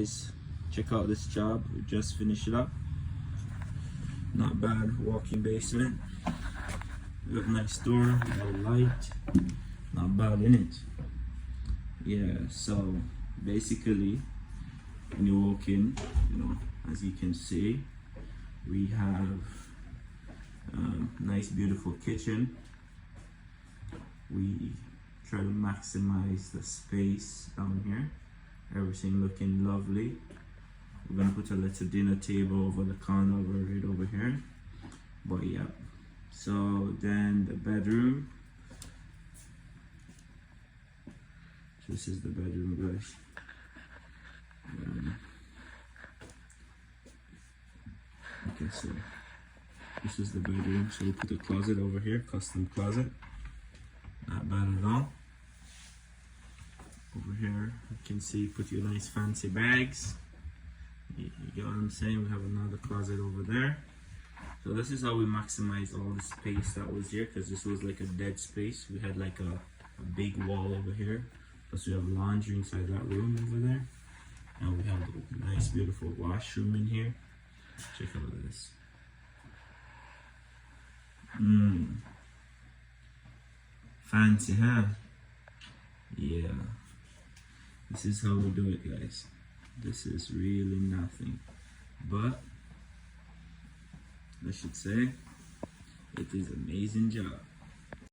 Check out this job, we just finished it up. Not bad, walk-in basement. We have a nice door, we have a light. Not bad, innit? Yeah, so basically when you walk in, you know, as you can see, we have nice beautiful kitchen. We try to maximize the space down here. Everything looking lovely. We're gonna put a little dinner table over the corner right over here. But yeah, so then the bedroom. This is the bedroom, guys. Okay, so this is the bedroom. So we put a closet over here, custom closet. Not bad at all. Over here, you can see, put your nice fancy bags. You get what I'm saying? We have another closet over there. So this is how we maximize all the space that was here, because this was like a dead space. We had like a big wall over here. Plus we have laundry inside that room over there. And we have a nice beautiful washroom in here. Check out this. Fancy, huh? Yeah. This is how we do it, guys. This is really nothing, but I should say it is an amazing job.